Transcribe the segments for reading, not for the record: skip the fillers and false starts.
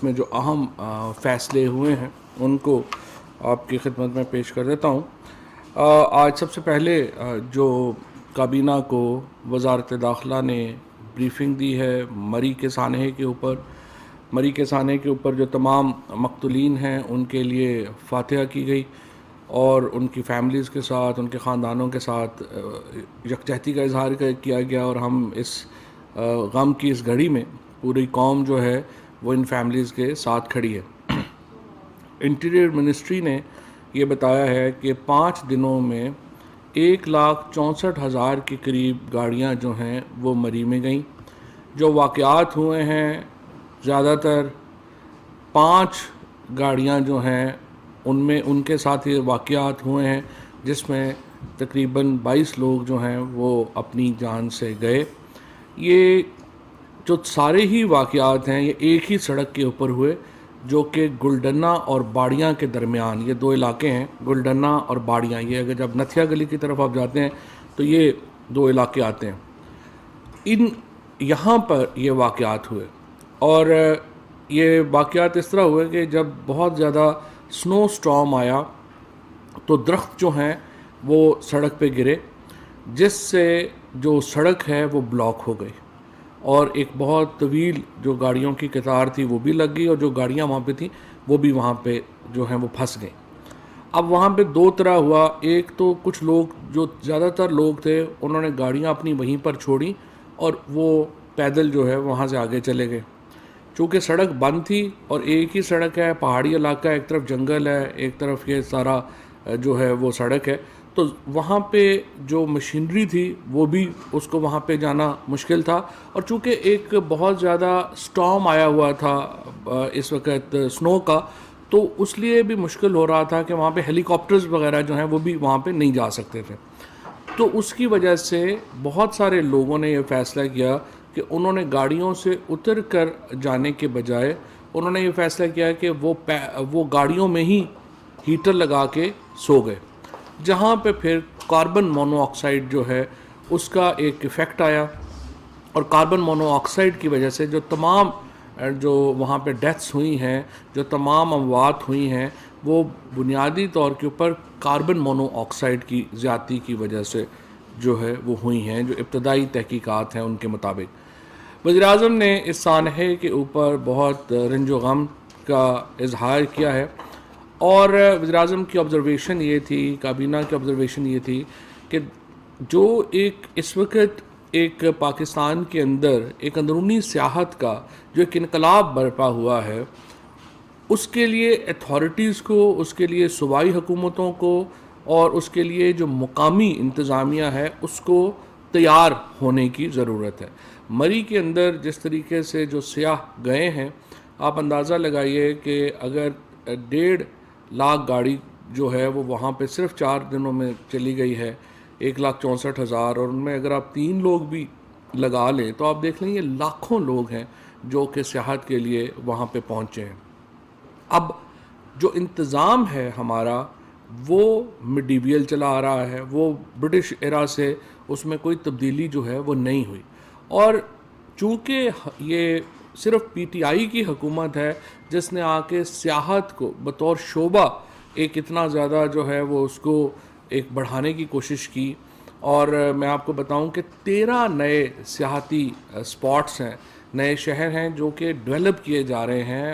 میں جو اہم فیصلے ہوئے ہیں ان کو آپ کی خدمت میں پیش کر دیتا ہوں۔ آج سب سے پہلے جو کابینہ کو وزارت داخلہ نے بریفنگ دی ہے مری کے سانحے کے اوپر جو تمام مقتولین ہیں ان کے لیے فاتحہ کی گئی اور ان کی فیملیز کے ساتھ، ان کے خاندانوں کے ساتھ یکجہتی کا اظہار کیا گیا، اور ہم اس غم کی اس گھڑی میں پوری قوم جو ہے وہ ان فیملیز کے ساتھ کھڑی ہے۔ انٹیریئر منسٹری نے یہ بتایا ہے کہ 5 دنوں میں 1,64,000 کے قریب گاڑیاں جو ہیں وہ مری میں گئیں۔ جو واقعات ہوئے ہیں زیادہ تر 5 گاڑیاں جو ہیں ان کے ساتھ یہ واقعات ہوئے ہیں، جس میں تقریباً 22 لوگ جو ہیں وہ اپنی جان سے گئے۔ یہ جو سارے ہی واقعات ہیں یہ ایک ہی سڑک کے اوپر ہوئے، جو کہ گلڈنہ اور باڑیاں کے درمیان، یہ 2 علاقے ہیں گلڈنہ اور باڑیاں۔ یہ اگر جب نتھیا گلی کی طرف آپ جاتے ہیں تو یہ 2 علاقے آتے ہیں، یہاں پر یہ واقعات ہوئے۔ اور یہ واقعات اس طرح ہوئے کہ جب بہت زیادہ سنو سٹارم آیا تو درخت جو ہیں وہ سڑک پہ گرے، جس سے جو سڑک ہے وہ بلاک ہو گئی، اور ایک بہت طویل جو گاڑیوں کی قطار تھی وہ بھی لگ گئی، اور جو گاڑیاں وہاں پہ تھیں وہ بھی وہاں پہ جو ہیں وہ پھنس گئیں۔ اب وہاں پہ 2 طرح ہوا، ایک تو کچھ لوگ جو زیادہ تر لوگ تھے انہوں نے گاڑیاں اپنی وہیں پر چھوڑیں اور وہ پیدل جو ہے وہاں سے آگے چلے گئے، چونکہ سڑک بند تھی اور ایک ہی سڑک ہے، پہاڑی علاقہ، ایک طرف جنگل ہے، ایک طرف یہ سارا جو ہے وہ سڑک ہے، تو وہاں پہ جو مشینری تھی وہ بھی اس کو وہاں پہ جانا مشکل تھا، اور چونکہ ایک بہت زیادہ سٹارم آیا ہوا تھا اس وقت سنو کا، تو اس لیے بھی مشکل ہو رہا تھا کہ وہاں پہ ہیلی کاپٹرز وغیرہ جو ہیں وہ بھی وہاں پہ نہیں جا سکتے تھے۔ تو اس کی وجہ سے بہت سارے لوگوں نے یہ فیصلہ کیا کہ انہوں نے گاڑیوں سے اتر کر جانے کے بجائے انہوں نے یہ فیصلہ کیا کہ وہ گاڑیوں میں ہی ہیٹر لگا کے سو گئے، جہاں پہ پھر کاربن مونو آکسائڈ جو ہے اس کا ایک ایفیکٹ آیا، اور کاربن مونو آکسائڈ کی وجہ سے جو تمام جو وہاں پہ ڈیتھس ہوئی ہیں، جو تمام اموات ہوئی ہیں، وہ بنیادی طور کے اوپر کاربن مونو آکسائڈ کی زیادتی کی وجہ سے جو ہے وہ ہوئی ہیں، جو ابتدائی تحقیقات ہیں ان کے مطابق۔ وزیر اعظم نے اس سانحے کے اوپر بہت رنج و غم کا اظہار کیا ہے، اور وزیر اعظم کی آبزرویشن یہ تھی، کابینہ کی آبزرویشن یہ تھی کہ جو ایک اس وقت ایک پاکستان کے اندر ایک اندرونی سیاحت کا جو ایک انقلاب برپا ہوا ہے، اس کے لیے اتھارٹیز کو، اس کے لیے صوبائی حکومتوں کو، اور اس کے لیے جو مقامی انتظامیہ ہے اس کو تیار ہونے کی ضرورت ہے۔ مری کے اندر جس طریقے سے جو سیاح گئے ہیں، آپ اندازہ لگائیے کہ اگر 1.5 لاکھ گاڑی جو ہے وہ وہاں پہ صرف 4 دنوں میں چلی گئی ہے، 1,64,000، اور ان میں اگر آپ 3 لوگ بھی لگا لیں تو آپ دیکھ لیں یہ لاکھوں لوگ ہیں جو کہ سیاحت کے لیے وہاں پہ پہنچے ہیں۔ اب جو انتظام ہے ہمارا وہ میڈیویل چلا آ رہا ہے، وہ برٹش ایرا سے اس میں کوئی تبدیلی جو ہے وہ نہیں ہوئی، اور چونکہ یہ صرف پی ٹی آئی کی حکومت ہے جس نے آ کے سیاحت کو بطور شعبہ ایک اتنا زیادہ جو ہے وہ اس کو ایک بڑھانے کی کوشش کی، اور میں آپ کو بتاؤں کہ 13 نئے سیاحتی سپاٹس ہیں، نئے شہر ہیں جو کہ ڈیولپ کیے جا رہے ہیں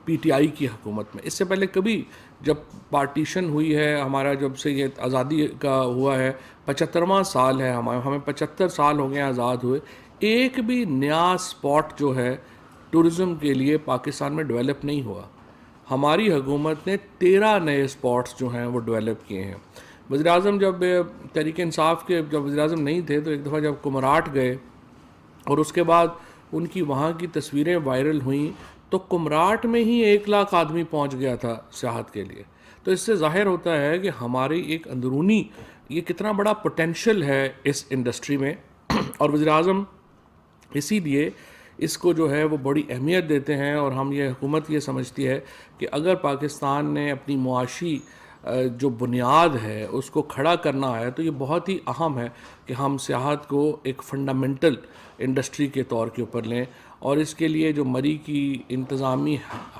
پی ٹی آئی کی حکومت میں۔ اس سے پہلے کبھی جب پارٹیشن ہوئی ہے ہمارا، جب سے یہ آزادی کا ہوا ہے، 75واں سال ہے ہمیں 75 سال ہو گئے ہیں آزاد ہوئے، ایک بھی نیا سپاٹ جو ہے ٹورزم کے لیے پاکستان میں ڈیولپ نہیں ہوا۔ ہماری حکومت نے 13 نئے سپاٹس جو ہیں وہ ڈیولپ کیے ہیں۔ وزیر اعظم جب تحریک انصاف کے جب وزیر اعظم نہیں تھے تو ایک دفعہ جب کمراٹ گئے اور اس کے بعد ان کی وہاں کی تصویریں وائرل ہوئیں، تو کمراٹ میں ہی 1 لاکھ آدمی پہنچ گیا تھا سیاحت کے لیے۔ تو اس سے ظاہر ہوتا ہے کہ ہماری ایک اندرونی یہ کتنا بڑا پوٹینشل ہے اس انڈسٹری میں، اور وزیر اعظم اسی لیے اس کو جو ہے وہ بڑی اہمیت دیتے ہیں، اور ہم یہ حکومت یہ سمجھتی ہے کہ اگر پاکستان نے اپنی معاشی جو بنیاد ہے اس کو کھڑا کرنا ہے تو یہ بہت ہی اہم ہے کہ ہم سیاحت کو ایک فنڈامنٹل انڈسٹری کے طور کے اوپر لیں، اور اس کے لیے جو مری کی انتظامی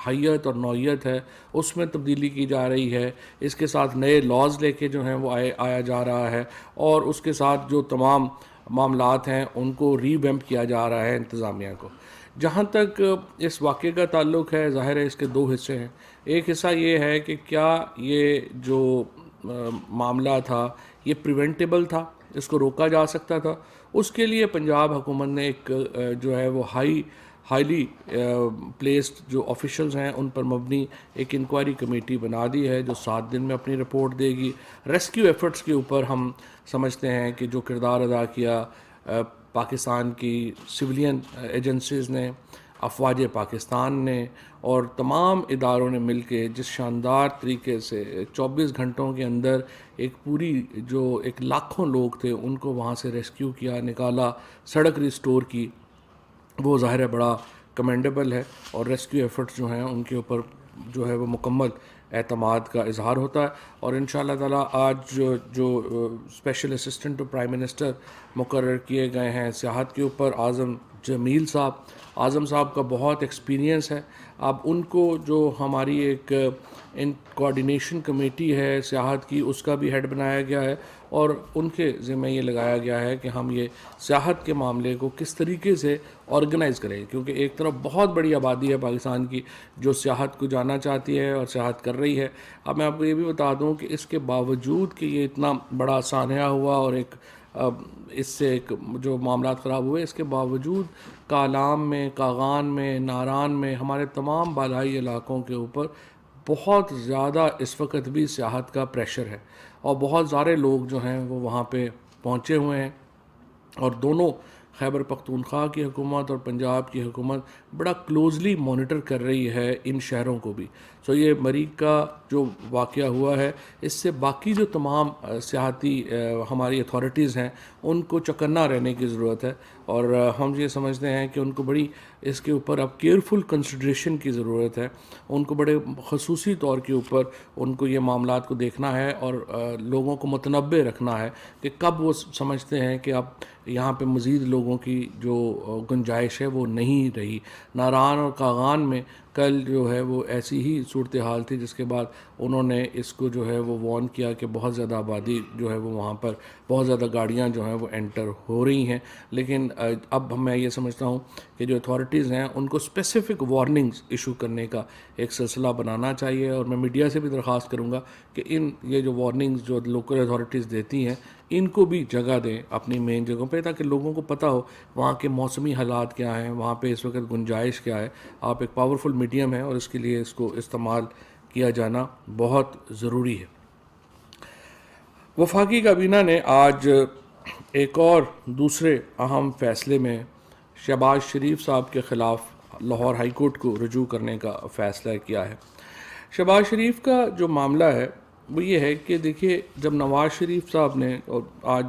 حیت اور نوعیت ہے اس میں تبدیلی کی جا رہی ہے، اس کے ساتھ نئے لاز لے کے جو ہیں وہ آیا جا رہا ہے، اور اس کے ساتھ جو تمام معاملات ہیں ان کو ری ویمپ کیا جا رہا ہے انتظامیہ کو۔ جہاں تک اس واقعے کا تعلق ہے، ظاہر ہے اس کے دو حصے ہیں۔ ایک حصہ یہ ہے کہ کیا یہ جو معاملہ تھا یہ پریونٹیبل تھا، اس کو روکا جا سکتا تھا۔ اس کے لیے پنجاب حکومت نے ایک جو ہے وہ ہائیلی پلیسڈ جو آفیشلز ہیں ان پر مبنی ایک انکوائری کمیٹی بنا دی ہے جو 7 دن میں اپنی رپورٹ دے گی۔ ریسکیو ایفرٹس کے اوپر ہم سمجھتے ہیں کہ جو کردار ادا کیا پاکستان کی سویلین ایجنسیز نے، افواج پاکستان نے اور تمام اداروں نے مل کے جس شاندار طریقے سے 24 گھنٹوں کے اندر ایک پوری جو ایک لاکھوں لوگ تھے ان کو وہاں سے ریسکیو کیا، نکالا، سڑک ریسٹور کی، وہ ظاہر ہے بڑا کمینڈیبل ہے، اور ریسکیو ایفرٹس جو ہیں ان کے اوپر جو ہے وہ مکمل اعتماد کا اظہار ہوتا ہے۔ اور انشاءاللہ تعالیٰ آج جو special assistant to prime minister مقرر کیے گئے ہیں سیاحت کے اوپر، اعظم صاحب کا بہت ایکسپیرینس ہے۔ اب ان کو جو ہماری ایک ان کوآرڈینیشن کمیٹی ہے سیاحت کی اس کا بھی ہیڈ بنایا گیا ہے، اور ان کے ذمہ یہ لگایا گیا ہے کہ ہم یہ سیاحت کے معاملے کو کس طریقے سے آرگنائز کریں، کیونکہ ایک طرف بہت بڑی آبادی ہے پاکستان کی جو سیاحت کو جانا چاہتی ہے اور سیاحت کر رہی ہے۔ اب میں آپ کو یہ بھی بتا دوں کہ اس کے باوجود کہ یہ اتنا بڑا سانحہ ہوا اور ایک اس سے ایک جو معاملات خراب ہوئے، اس کے باوجود کالام میں، کاغان میں، ناران میں، ہمارے تمام بالائی علاقوں کے اوپر بہت زیادہ اس وقت بھی سیاحت کا پریشر ہے، اور بہت سارے لوگ جو ہیں وہ وہاں پہ پہنچے ہوئے ہیں، اور دونوں خیبر پختونخوا کی حکومت اور پنجاب کی حکومت بڑا کلوزلی مانیٹر کر رہی ہے ان شہروں کو بھی۔ یہ مری کا جو واقعہ ہوا ہے اس سے باقی جو تمام سیاحتی ہماری اتھارٹیز ہیں ان کو چوکنا رہنے کی ضرورت ہے، اور ہم یہ سمجھتے ہیں کہ ان کو بڑی اس کے اوپر اب کیئرفل کنسیڈریشن کی ضرورت ہے، ان کو بڑے خصوصی طور کے اوپر ان کو یہ معاملات کو دیکھنا ہے اور لوگوں کو متنبع رکھنا ہے کہ کب وہ سمجھتے ہیں کہ اب یہاں پہ مزید لوگوں کی جو گنجائش ہے وہ نہیں رہی۔ ناران اور کاغان میں کل جو ہے وہ ایسی ہی صورتحال تھی جس کے بعد انہوں نے اس کو جو ہے وہ وارن کیا کہ بہت زیادہ آبادی جو ہے وہ وہاں پر بہت زیادہ گاڑیاں جو ہیں وہ انٹر ہو رہی ہیں، لیکن اب میں یہ سمجھتا ہوں کہ جو اتھارٹیز ہیں ان کو اسپیسیفک وارننگز ایشو کرنے کا ایک سلسلہ بنانا چاہیے، اور میں میڈیا سے بھی درخواست کروں گا کہ یہ جو وارننگز جو لوکل اتھارٹیز دیتی ہیں ان کو بھی جگہ دیں اپنی مین جگہوں پہ، تاکہ لوگوں کو پتہ ہو وہاں کے موسمی حالات کیا ہیں، وہاں پہ اس وقت گنجائش کیا ہے۔ آپ ایک پاورفل میڈیم ہے اور اس کے لیے اس کو استعمال کیا جانا بہت ضروری ہے۔ وفاقی کابینہ نے آج ایک اور دوسرے اہم فیصلے میں شہباز شریف صاحب کے خلاف لاہور ہائی کورٹ کو رجوع کرنے کا فیصلہ کیا ہے۔ شہباز شریف کا جو معاملہ ہے وہ یہ ہے کہ دیکھیے، جب نواز شریف صاحب نے اور آج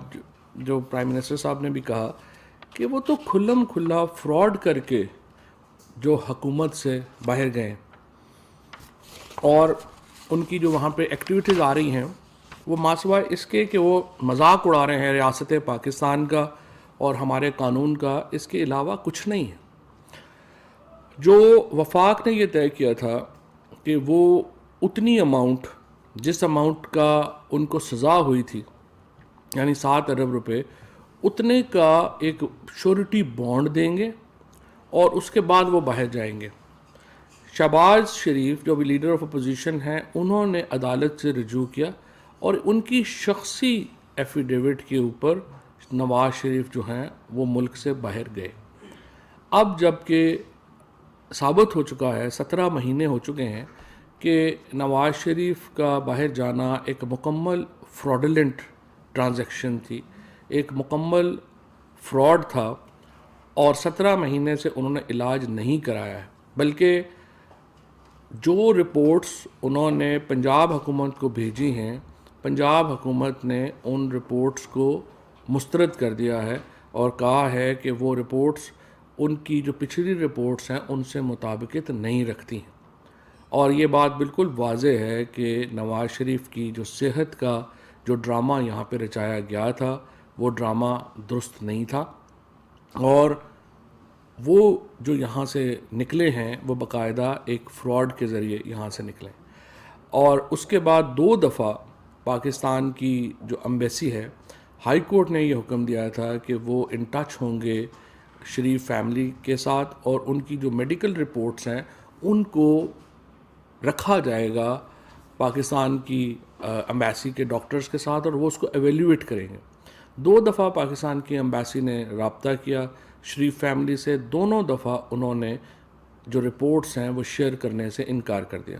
جو پرائم منسٹر صاحب نے بھی کہا کہ وہ تو کھلم کھلا فراڈ کر کے جو حکومت سے باہر گئے، اور ان کی جو وہاں پہ ایکٹیویٹیز آ رہی ہیں وہ ماسوائے اس کے کہ وہ مذاق اڑا رہے ہیں ریاست پاکستان کا اور ہمارے قانون کا، اس کے علاوہ کچھ نہیں ہے۔ جو وفاق نے یہ طے کیا تھا کہ وہ اتنی اماؤنٹ جس اماؤنٹ کا ان کو سزا ہوئی تھی، یعنی 7 ارب روپے، اتنے کا ایک شورٹی بانڈ دیں گے اور اس کے بعد وہ باہر جائیں گے۔ شہباز شریف جو بھی لیڈر آف اپوزیشن ہیں انہوں نے عدالت سے رجوع کیا، اور ان کی شخصی ایفیڈیوٹ کے اوپر نواز شریف جو ہیں وہ ملک سے باہر گئے۔ اب جب کہ ثابت ہو چکا ہے، 17 مہینے ہو چکے ہیں کہ نواز شریف کا باہر جانا ایک مکمل فراڈولنٹ ٹرانزیکشن تھی، ایک مکمل فراڈ تھا، اور 17 مہینے سے انہوں نے علاج نہیں کرایا ہے، بلکہ جو رپورٹس انہوں نے پنجاب حکومت کو بھیجی ہیں، پنجاب حکومت نے ان رپورٹس کو مسترد کر دیا ہے اور کہا ہے کہ وہ رپورٹس ان کی جو پچھلی رپورٹس ہیں ان سے مطابقت نہیں رکھتی ہیں، اور یہ بات بالکل واضح ہے کہ نواز شریف کی جو صحت کا جو ڈرامہ یہاں پہ رچایا گیا تھا وہ ڈرامہ درست نہیں تھا، اور وہ جو یہاں سے نکلے ہیں وہ باقاعدہ ایک فراڈ کے ذریعے یہاں سے نکلے، اور اس کے بعد 2 دفعہ پاکستان کی جو ایمبیسی ہے، ہائی کورٹ نے یہ حکم دیا تھا کہ وہ ان ٹچ ہوں گے شریف فیملی کے ساتھ، اور ان کی جو میڈیکل رپورٹس ہیں ان کو رکھا جائے گا پاکستان کی ایمبیسی کے ڈاکٹرز کے ساتھ، اور وہ اس کو ایویلیویٹ کریں گے۔ 2 دفعہ پاکستان کی ایمبیسی نے رابطہ کیا شریف فیملی سے، دونوں دفعہ انہوں نے جو رپورٹس ہیں وہ شیئر کرنے سے انکار کر دیا۔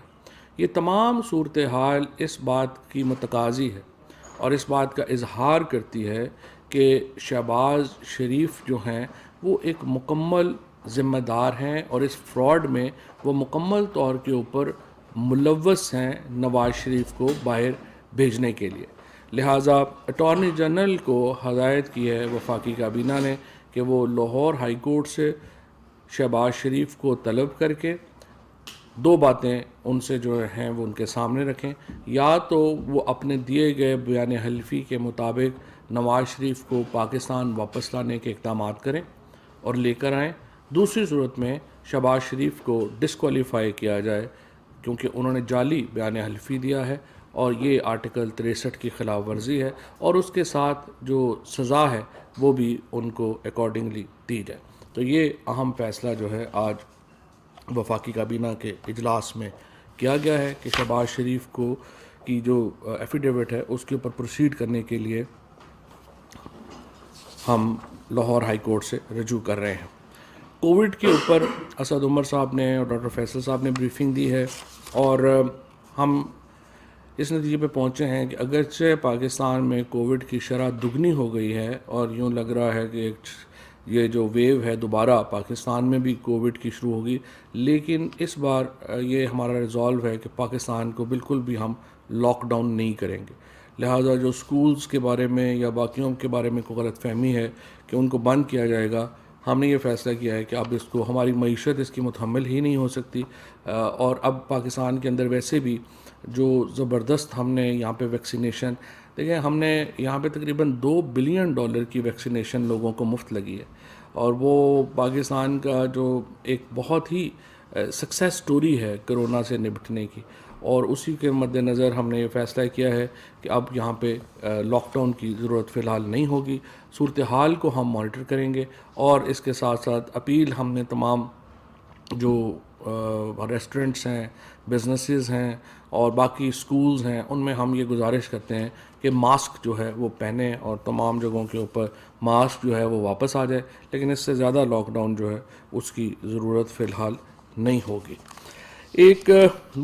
یہ تمام صورتحال اس بات کی متقاضی ہے اور اس بات کا اظہار کرتی ہے کہ شہباز شریف جو ہیں وہ ایک مکمل ذمہ دار ہیں، اور اس فراڈ میں وہ مکمل طور کے اوپر ملوث ہیں نواز شریف کو باہر بھیجنے کے لیے۔ لہٰذا اٹارنی جنرل کو ہدایت کی ہے وفاقی کابینہ نے کہ وہ لاہور ہائی کورٹ سے شہباز شریف کو طلب کر کے 2 باتیں ان سے جو ہیں وہ ان کے سامنے رکھیں، یا تو وہ اپنے دیے گئے بیان حلفی کے مطابق نواز شریف کو پاکستان واپس لانے کے اقدامات کریں اور لے کر آئیں، دوسری صورت میں شہباز شریف کو ڈسکوالیفائی کیا جائے کیونکہ انہوں نے جعلی بیان حلفی دیا ہے، اور یہ آرٹیکل 63 کی خلاف ورزی ہے، اور اس کے ساتھ جو سزا ہے وہ بھی ان کو اکارڈنگلی دی جائے۔ تو یہ اہم فیصلہ جو ہے آج وفاقی کابینہ کے اجلاس میں کیا گیا ہے کہ شہباز شریف کو کی جو ایفیڈیوٹ ہے اس کے اوپر پروسیڈ کرنے کے لیے ہم لاہور ہائی کورٹ سے رجوع کر رہے ہیں۔ کووڈ کے اوپر اسد عمر صاحب نے اور ڈاکٹر فیصل صاحب نے بریفنگ دی ہے، اور ہم اس نتیجے پہ پہنچے ہیں کہ اگرچہ پاکستان میں کووڈ کی شرح دگنی ہو گئی ہے، اور یوں لگ رہا ہے کہ یہ جو ویو ہے دوبارہ پاکستان میں بھی کووڈ کی شروع ہوگی، لیکن اس بار یہ ہمارا ریزالو ہے کہ پاکستان کو بالکل بھی ہم لاک ڈاؤن نہیں کریں گے۔ لہٰذا جو سکولز کے بارے میں یا باقیوں کے بارے میں کوئی غلط فہمی ہے کہ ان کو بند کیا جائے گا، ہم نے یہ فیصلہ کیا ہے کہ اب اس کو ہماری معیشت اس کی متحمل ہی نہیں ہو سکتی، اور اب پاکستان کے اندر ویسے بھی جو زبردست ہم نے یہاں پہ ویکسینیشن دیکھیں، ہم نے یہاں پہ تقریباً $2 بلین کی ویکسینیشن لوگوں کو مفت لگی ہے، اور وہ پاکستان کا جو ایک بہت ہی سکسیس سٹوری ہے کرونا سے نپٹنے کی، اور اسی کے مد نظر ہم نے یہ فیصلہ کیا ہے کہ اب یہاں پہ لاک ڈاؤن کی ضرورت فی الحال نہیں ہوگی۔ صورتحال کو ہم مانیٹر کریں گے، اور اس کے ساتھ ساتھ اپیل ہم نے تمام جو ریسٹورنٹس ہیں، بزنسز ہیں اور باقی سکولز ہیں، ان میں ہم یہ گزارش کرتے ہیں کہ ماسک جو ہے وہ پہنیں، اور تمام جگہوں کے اوپر ماسک جو ہے وہ واپس آ جائے، لیکن اس سے زیادہ لاک ڈاؤن جو ہے اس کی ضرورت فی الحال نہیں ہوگی۔ ایک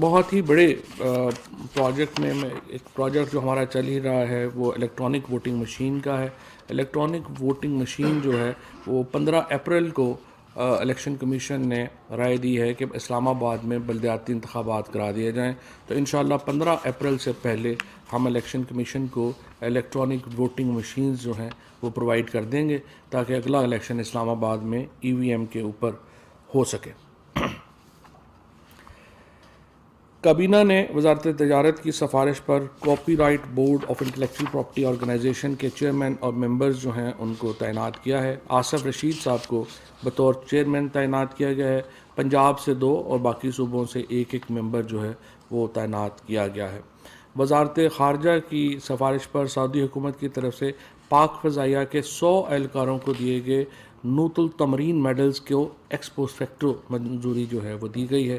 بہت ہی بڑے پروجیکٹ میں ایک پروجیکٹ جو ہمارا چل ہی رہا ہے وہ الیکٹرانک ووٹنگ مشین کا ہے۔ الیکٹرانک ووٹنگ مشین جو ہے وہ 15 اپریل کو الیکشن کمیشن نے رائے دی ہے کہ اسلام آباد میں بلدیاتی انتخابات کرا دیے جائیں، تو انشاءاللہ 15 اپریل سے پہلے ہم الیکشن کمیشن کو الیکٹرانک ووٹنگ مشینز جو ہیں وہ پرووائڈ کر دیں گے تاکہ اگلا الیکشن اسلام آباد میں EVM کے اوپر ہو سکے۔ کابینہ نے وزارت تجارت کی سفارش پر copyright board of intellectual property organisation کے چیئرمین اور ممبرز جو ہیں ان کو تعینات کیا ہے۔ آصف رشید صاحب کو بطور چیئرمین تعینات کیا گیا ہے، پنجاب سے 2 اور باقی صوبوں سے ایک ممبر جو ہے وہ تعینات کیا گیا ہے۔ وزارت خارجہ کی سفارش پر سعودی حکومت کی طرف سے پاک فضائیہ کے 100 اہلکاروں کو دیے گئے نوت التمرین میڈلز کو ایکس پوسٹ فیکٹو منظوری جو ہے وہ دی گئی ہے۔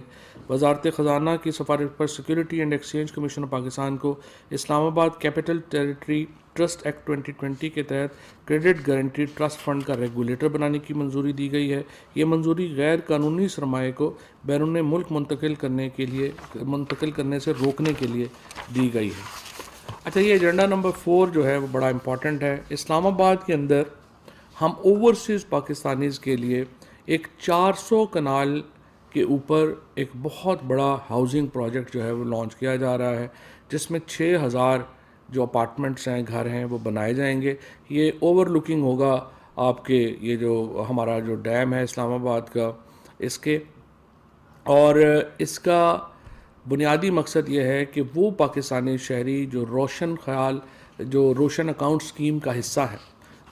وزارت خزانہ کی سفارش پر security and exchange commission of Pakistan کو اسلام آباد کیپٹل ٹیریٹری ٹرسٹ ایکٹ 2020 کے تحت کریڈٹ گارنٹی ٹرسٹ فنڈ کا ریگولیٹر بنانے کی منظوری دی گئی ہے۔ یہ منظوری غیر قانونی سرمایہ کو بیرون ملک منتقل کرنے سے روکنے کے لیے دی گئی ہے۔ اچھا، یہ ایجنڈا نمبر 4 جو ہے وہ بڑا امپورٹنٹ ہے۔ اسلام آباد کے اندر ہم اوورسیز پاکستانیز کے لیے ایک 400 کنال کے اوپر ایک بہت بڑا ہاؤسنگ پروجیکٹ جو ہے وہ لانچ کیا جا رہا ہے، جس میں 6000 جو اپارٹمنٹس ہیں، گھر ہیں، وہ بنائے جائیں گے۔ یہ اوور لکنگ ہوگا آپ کے یہ جو ہمارا جو ڈیم ہے اسلام آباد کا، اس کے، اور اس کا بنیادی مقصد یہ ہے کہ وہ پاکستانی شہری جو روشن اکاؤنٹ اسکیم کا حصہ ہے،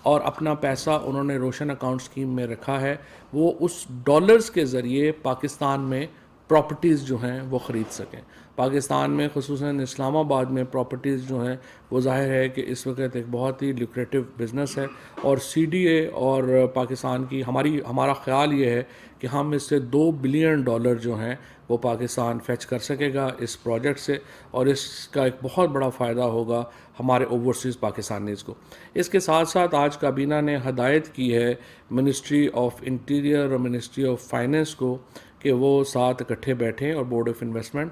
اور اپنا پیسہ انہوں نے روشن اکاؤنٹ اسکیم میں رکھا ہے، وہ اس ڈالرز کے ذریعے پاکستان میں پراپرٹیز جو ہیں وہ خرید سکیں۔ پاکستان میں خصوصاً اسلام آباد میں پراپرٹیز جو ہیں وہ ظاہر ہے کہ اس وقت ایک بہت ہی لیکریٹو بزنس ہے، اور سی ڈی اے اور پاکستان کی ہمارا خیال یہ ہے کہ ہم اس سے $2 بلین جو ہیں وہ پاکستان فیچ کر سکے گا اس پروجیکٹ سے، اور اس کا ایک بہت بڑا فائدہ ہوگا ہمارے اوورسیز پاکستانیز کو۔ اس کے ساتھ ساتھ آج کابینہ نے ہدایت کی ہے منسٹری آف انٹیریئر اور منسٹری آف فائننس کو کہ وہ ساتھ اکٹھے بیٹھیں اور بورڈ آف انویسٹمنٹ،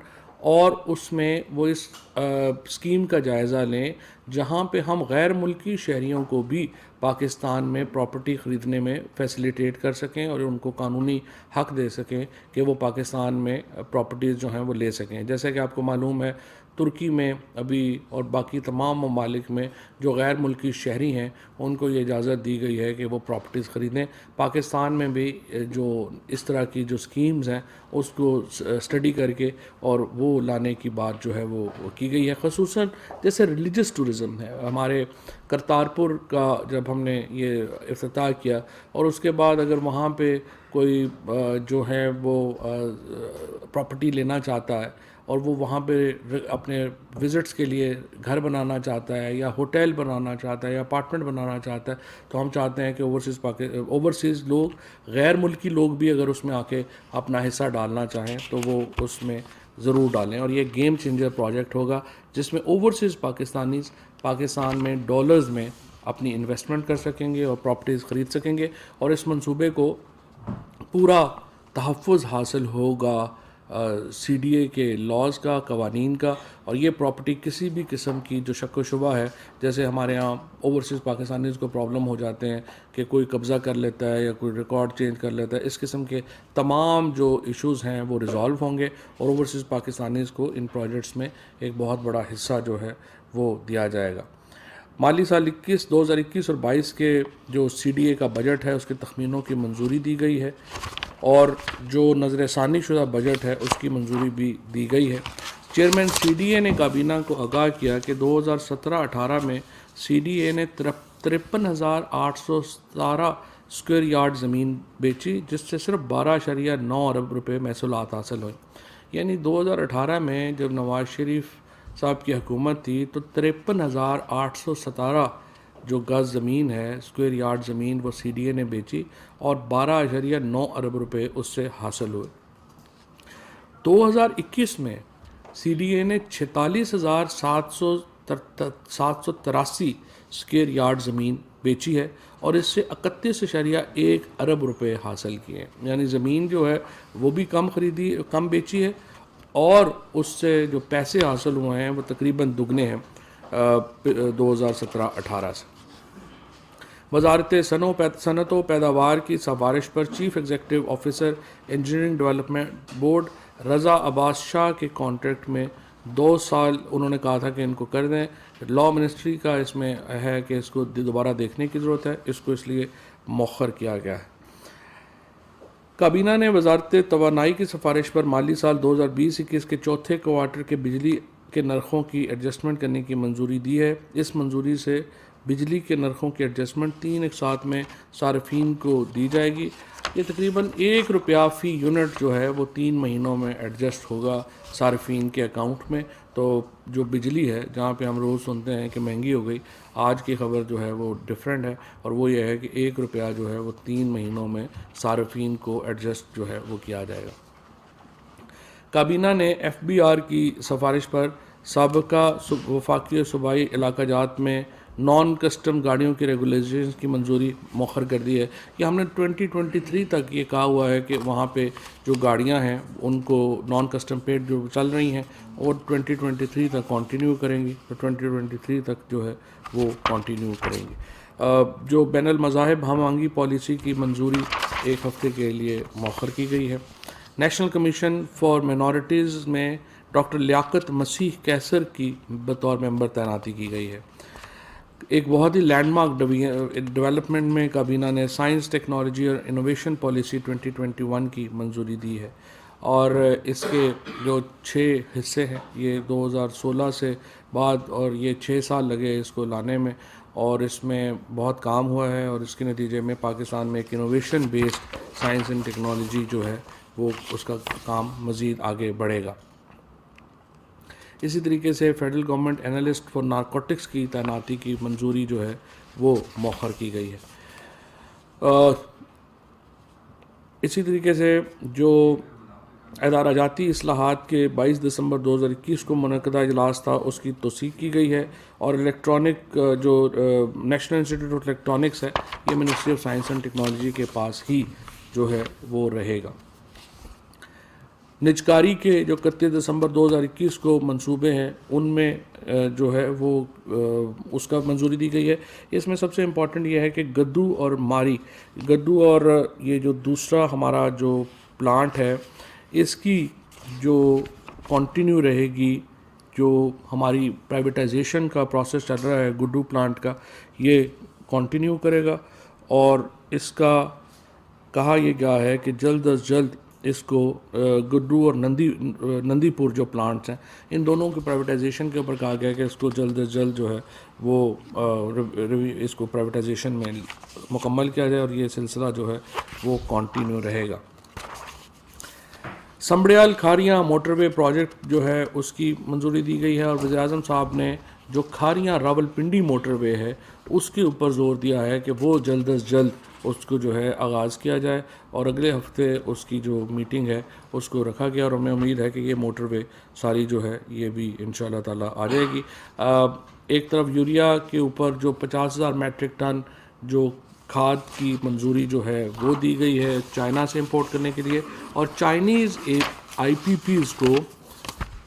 اور اس میں وہ اس اسکیم کا جائزہ لیں جہاں پہ ہم غیر ملکی شہریوں کو بھی پاکستان میں پراپرٹی خریدنے میں فیسیلیٹیٹ کر سکیں اور ان کو قانونی حق دے سکیں کہ وہ پاکستان میں پراپرٹیز جو ہیں وہ لے سکیں۔ جیسے کہ آپ کو معلوم ہے ترکی میں ابھی اور باقی تمام ممالک میں جو غیر ملکی شہری ہیں ان کو یہ اجازت دی گئی ہے کہ وہ پراپرٹیز خریدیں۔ پاکستان میں بھی جو اس طرح کی جو اسکیمز ہیں اس کو اسٹڈی کر کے اور وہ لانے کی بات جو ہے وہ کی گئی ہے، خصوصاً جیسے ریلیجس ٹورزم ہے۔ ہمارے کرتارپور کا جب ہم نے یہ افتتاح کیا اور اس کے بعد اگر وہاں پہ کوئی جو ہے وہ پراپرٹی لینا چاہتا ہے اور وہ وہاں پہ اپنے وزٹس کے لیے گھر بنانا چاہتا ہے یا ہوٹل بنانا چاہتا ہے یا اپارٹمنٹ بنانا چاہتا ہے، تو ہم چاہتے ہیں کہ اوورسیز لوگ، غیر ملکی لوگ بھی اگر اس میں آ کے اپنا حصہ ڈالنا چاہیں تو وہ اس میں ضرور ڈالیں، اور یہ گیم چینجر پروجیکٹ ہوگا جس میں اوورسیز پاکستانیز پاکستان میں ڈالرز میں اپنی انویسٹمنٹ کر سکیں گے اور پراپرٹیز خرید سکیں گے، اور اس منصوبے کو پورا تحفظ حاصل ہوگا سی ڈی اے کے لاز کا، قوانین کا، اور یہ پراپرٹی کسی بھی قسم کی جو شک و شبہ ہے، جیسے ہمارے ہاں اوورسیز پاکستانیز کو پرابلم ہو جاتے ہیں کہ کوئی قبضہ کر لیتا ہے یا کوئی ریکارڈ چینج کر لیتا ہے، اس قسم کے تمام جو ایشوز ہیں وہ ریزالو ہوں گے، اور اوورسیز پاکستانیز کو ان پروجیکٹس میں ایک بہت بڑا حصہ جو ہے وہ دیا جائے گا۔ مالی سال 2021 اور 22 کے جو سی ڈی اے کا بجٹ ہے اس کے تخمینوں کی منظوری دی گئی ہے، اور جو نظر ثانی شدہ بجٹ ہے اس کی منظوری بھی دی گئی ہے۔ چیئرمین سی ڈی اے نے کابینہ کو آگاہ کیا کہ 2017-18 میں سی ڈی اے نے 53,817 اسکوائر یارڈ زمین بیچی، جس سے صرف 12.9 ارب روپے محصولات حاصل ہوئے۔ یعنی 2018 میں جب نواز شریف صاحب کی حکومت تھی تو 53,817 جو گز زمین ہے، اسکوائر یارڈ زمین، وہ سی ڈی اے نے بیچی اور 12.9 ارب روپے اس سے حاصل ہوئے۔ 2021 میں سی ڈی اے نے 46,783 اسکوائر یارڈ زمین بیچی ہے اور اس سے 31.1 ارب روپے حاصل کیے ہیں۔ یعنی زمین جو ہے وہ بھی کم بیچی ہے، اور اس سے جو پیسے حاصل ہوئے ہیں وہ تقریباً دگنے ہیں 2017-18 سے۔ وزارت صنعت و پیداوار کی سفارش پر chief executive officer engineering development board Raza Abbas Shah کے کانٹریکٹ میں 2 سال انہوں نے کہا تھا کہ ان کو کر دیں۔ لا منسٹری کا اس میں ہے کہ اس کو دوبارہ دیکھنے کی ضرورت ہے، اس کو اس لیے مؤخر کیا گیا ہے۔ کابینہ نے وزارت توانائی کی سفارش پر مالی سال 2020-21 کے چوتھے کوارٹر کے بجلی کے نرخوں کی ایڈجسٹمنٹ کرنے کی منظوری دی ہے۔ اس منظوری سے بجلی کے نرخوں کی ایڈجسٹمنٹ 3 ایک ساتھ میں صارفین کو دی جائے گی۔ یہ تقریباً ₹1 فی یونٹ جو ہے وہ 3 مہینوں میں ایڈجسٹ ہوگا صارفین کے اکاؤنٹ میں۔ تو جو بجلی ہے جہاں پہ ہم روز سنتے ہیں کہ مہنگی ہو گئی، آج کی خبر جو ہے وہ ڈیفرنٹ ہے، اور وہ یہ ہے کہ ₹1 جو ہے وہ 3 مہینوں میں صارفین کو ایڈجسٹ جو ہے وہ کیا جائے گا۔ کابینہ نے ایف بی آر کی سفارش پر سابقہ وفاقی اور صوبائی علاقہ جات میں نان کسٹم گاڑیوں کی ریگولیشنز کی منظوری مؤخر کر دی ہے کہ ہم نے 2023 تک یہ کہا ہوا ہے کہ وہاں پہ جو گاڑیاں ہیں ان کو نان کسٹم پیڈ جو چل رہی ہیں اور 2023 تک کنٹینیو کریں گی، تو 2023 تک جو ہے وہ کنٹینیو کریں گی۔ جو بین المذاہب ہم آہنگی پالیسی کی منظوری 1 ہفتے کے لیے مؤخر کی گئی ہے۔ نیشنل کمیشن فار مائنورٹیز میں ڈاکٹر لیاقت مسیح کیسر کی بطور ممبر تعیناتی کی گئی ہے۔ ایک بہت ہی لینڈ مارک ڈیولپمنٹ میں کابینہ نے سائنس، ٹیکنالوجی اور انوویشن پالیسی 2021 کی منظوری دی ہے، اور اس کے جو 6 حصے ہیں یہ 2016 سے بعد، اور یہ 6 سال لگے اس کو لانے میں، اور اس میں بہت کام ہوا ہے، اور اس کے نتیجے میں پاکستان میں ایک innovation based science and technology جو ہے وہ اس کا کام مزید آگے بڑھے گا۔ اسی طریقے سے federal government analyst for narcotics کی تعیناتی کی منظوری جو ہے وہ مؤخر کی گئی ہے۔ اسی طریقے سے جو ادارہ جاتی اصلاحات کے 22 دسمبر 2021 کو منعقدہ اجلاس تھا اس کی توثیق کی گئی ہے، اور الیکٹرانک جو نیشنل انسٹیٹیوٹ آف الیکٹرانکس ہے یہ ministry of science and technology کے پاس ہی جو ہے وہ رہے گا۔ نجکاری کے جو 31 دسمبر 2021 کو منصوبے ہیں ان میں جو ہے وہ اس کا منظوری دی گئی ہے۔ اس میں سب سے امپورٹنٹ یہ ہے کہ گدو اور ماری، گدو اور یہ جو دوسرا ہمارا جو پلانٹ ہے اس کی جو کنٹینیو رہے گی، جو ہماری پرائیویٹائزیشن کا پروسیس چل رہا ہے گڈو پلانٹ کا یہ کنٹینیو کرے گا، اور اس کا کہا یہ گیا ہے کہ جلد از جلد اس کو گڈو اور نندی پور جو پلانٹس ہیں ان دونوں کی پرائیویٹائزیشن کے اوپر کہا گیا ہے کہ اس کو جلد از جلد جو ہے وہ اس کو پرائیویٹائزیشن میں مکمل کیا جائے، اور یہ سلسلہ جو ہے وہ کنٹینیو رہے گا۔ سمبڑیال کھاریاں موٹر وے پروجیکٹ جو ہے اس کی منظوری دی گئی ہے، اور وزیر اعظم صاحب نے جو کھاریاں راولپنڈی موٹر وے ہے اس کے اوپر زور دیا ہے کہ وہ جلد از جلد اس کو جو ہے آغاز کیا جائے، اور اگلے ہفتے اس کی جو میٹنگ ہے اس کو رکھا گیا، اور ہمیں امید ہے کہ یہ موٹر وے ساری جو ہے یہ بھی انشاءاللہ تعالیٰ آ جائے گی۔ ایک طرف یوریا کے اوپر جو 50,000 میٹرک ٹن جو کھاد کی منظوری جو ہے وہ دی گئی ہے چائنا سے امپورٹ کرنے کے لیے، اور چائنیز آئی پی پیز کو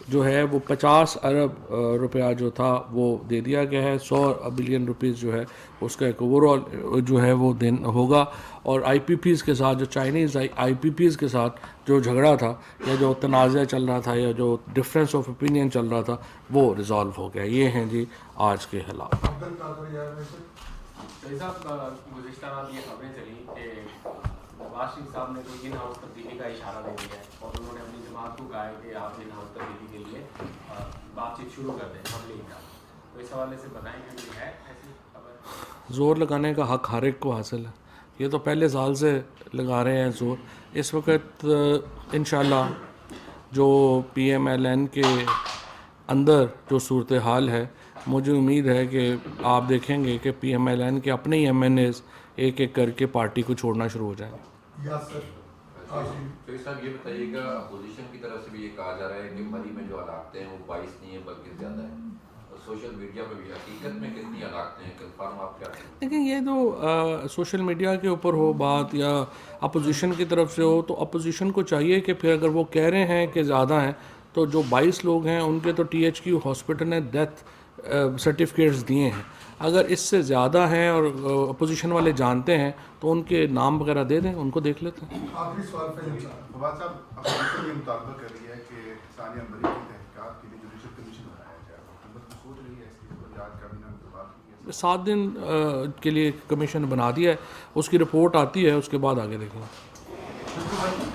جو ہے وہ 50 ارب روپیہ جو تھا وہ دے دیا گیا ہے، 100 بلین روپیز جو ہے اس کا ایک اوور آل جو ہے وہ دن ہوگا، اور آئی پی پیز کے ساتھ جو چائنیز آئی پی پیز کے ساتھ جو جھگڑا تھا یا جو تنازع چل رہا تھا یا جو ڈفرینس آف اوپینین چل رہا تھا وہ ریزالو ہو گیا۔ یہ ہیں جی آج کے حالات۔ صاحب گزشتہ رات یہ خبریں چلیں کہ نواز شریف صاحب نے تو ان ہاؤس تبدیلی کا اشارہ دے دیا ہے، اور انہوں نے اپنی جماعت کو کہا ہے کہ آپ ان ہاؤس تبدیلی کے لیے بات چیت شروع کر دیں حملے کا، تو اس حوالے سے بتائیں کہ کوئی ہے ایسی خبر؟ زور لگانے کا حق ہر ایک کو حاصل ہے، یہ تو پہلے سال سے لگا رہے ہیں زور۔ اس وقت انشاءاللہ جو پی ایم ایل این کے اندر جو صورتحال ہے مجھے امید ہے کہ آپ دیکھیں گے کہ پی ایم ایل این کے اپنے ہی ایم این ایز ایک ایک کر کے پارٹی کو چھوڑنا شروع ہو جائیں گے۔ تو صاحب یہ بتائیے گا، اپوزیشن کی طرف سے بھی یہ کہا جا رہا ہے کہ مری میں جو ہلاکتیں ہیں وہ 22 نہیں ہیں بلکہ زیادہ ہیں، اور سوشل میڈیا پہ بھی حقیقت میں کتنی ہلاکتیں ہیں، کنفرم آپ کیا کہیں؟ لیکن یہ تو سوشل میڈیا کے اوپر ہو بات یا اپوزیشن کی طرف سے ہو، تو اپوزیشن کو چاہیے کہ پھر اگر وہ کہہ رہے ہیں کہ زیادہ ہیں تو جو 22 لوگ ہیں ان کے تو ٹی ایچ کیو ہاسپٹل نے ڈیتھ سرٹیفکیٹس دیے ہیں، اگر اس سے زیادہ ہیں اور اپوزیشن والے جانتے ہیں تو ان کے نام وغیرہ دے دیں، ان کو دیکھ لیتے ہیں۔ آخری سوال فواد صاحب، اپوزیشن یہ مطالبہ کر رہی ہے کہ ثانیہ مری کی تحقیقات کے لیے جوڈیشل کمیشن بنایا جائے، حکومت سوچ رہی ہے اس چیز کو یاد کرنے میں بات کی ہے؟ 7 دن کے لیے کمیشن بنا دیا ہے، اس کی رپورٹ آتی ہے، اس کے بعد آگے دیکھیں گے۔